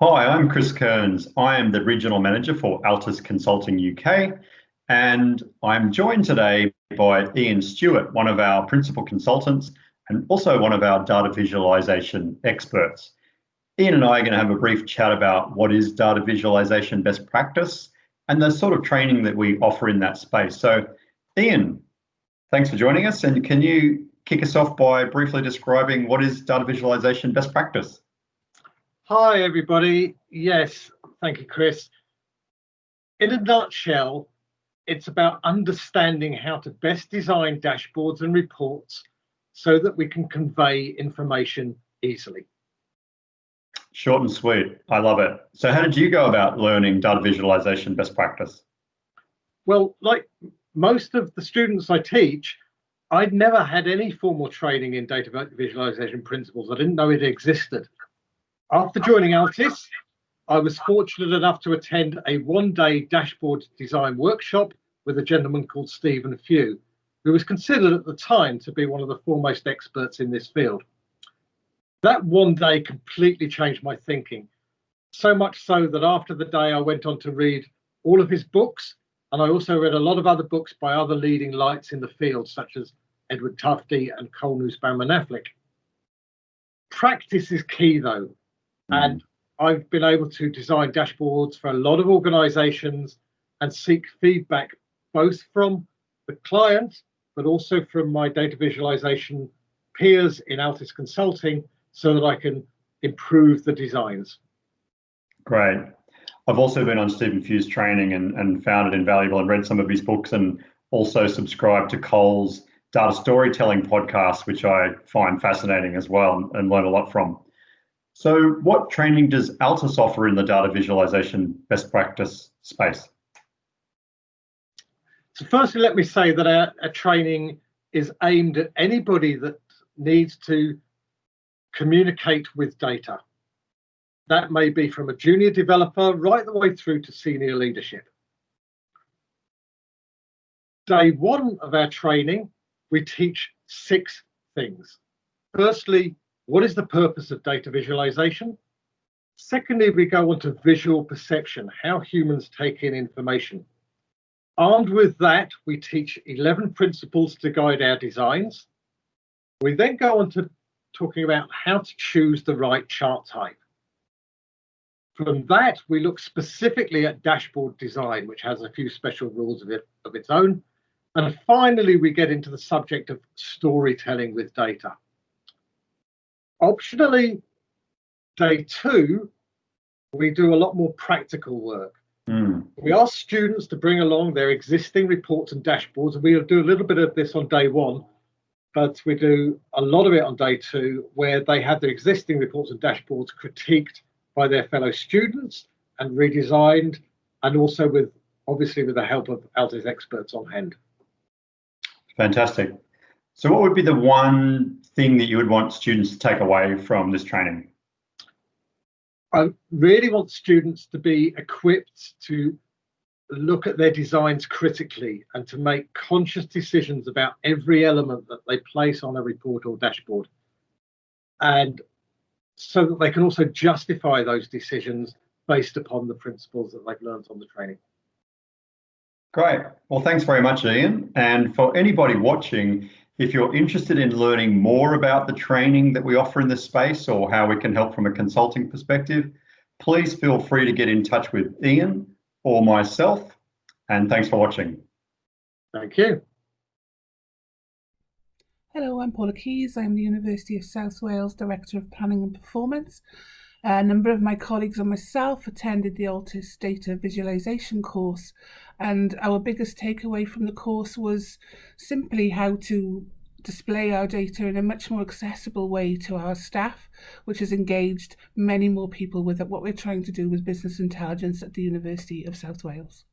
Hi, I'm Chris Kearns. I am the Regional Manager for Altis Consulting UK, and I'm joined today by Ian Stuart, one of our principal consultants and also one of our data visualization experts. Ian and I are going to have a brief chat about what is data visualization best practice and the sort of training that we offer in that space. So, Ian, thanks for joining us, and can you kick us off by briefly describing what is data visualization best practice? Hi, everybody. Yes, thank you, Chris. In a nutshell, it's about understanding how to best design dashboards and reports so that we can convey information easily. Short and sweet. I love it. So how did you go about learning data visualization best practice? Well, like most of the students I teach, I'd never had any formal training in data visualization principles. I didn't know it existed. After joining Altis, I was fortunate enough to attend a one-day dashboard design workshop with a gentleman called Stephen Few, who was considered at the time to be one of the foremost experts in this field. That one day completely changed my thinking, so much so that after the day I went on to read all of his books, and I also read a lot of other books by other leading lights in the field, such as Edward Tufte and Cole Nussbaum and Affleck. Practice is key, though. And I've been able to design dashboards for a lot of organizations and seek feedback both from the client, but also from my data visualization peers in Altis Consulting so that I can improve the designs. Great. I've also been on Stephen Few's training and found it invaluable and read some of his books, and also subscribed to Cole's data storytelling podcast, which I find fascinating as well and learn a lot from. So what training does Altis offer in the data visualization best practice space? So firstly, let me say that our training is aimed at anybody that needs to communicate with data. That may be from a junior developer right the way through to senior leadership. Day one of our training, we teach 6 things. Firstly, what is the purpose of data visualization? Secondly, we go on to visual perception, how humans take in information. Armed with that, we teach 11 principles to guide our designs. We then go on to talking about how to choose the right chart type. From that, we look specifically at dashboard design, which has a few special rules of its own. And finally, we get into the subject of storytelling with data. Optionally, day 2, we do a lot more practical work. We ask students to bring along their existing reports and dashboards, and we'll do a little bit of this on day 1, but we do a lot of it on day 2, where they have their existing reports and dashboards critiqued by their fellow students and redesigned, and also obviously with the help of Altis experts on hand. Fantastic. So what would be the one thing that you would want students to take away from this training? I really want students to be equipped to look at their designs critically and to make conscious decisions about every element that they place on a report or dashboard, and so that they can also justify those decisions based upon the principles that they've learned on the training. Great. Well, thanks very much, Ian. And for anybody watching, if you're interested in learning more about the training that we offer in this space or how we can help from a consulting perspective, please feel free to get in touch with Ian or myself. And thanks for watching. Thank you. Hello, I'm Paula Keys. I'm the University of South Wales Director of Planning and Performance. A number of my colleagues and myself attended the Altis Data Visualization course, and our biggest takeaway from the course was simply how to display our data in a much more accessible way to our staff, which has engaged many more people with what we're trying to do with business intelligence at the University of South Wales.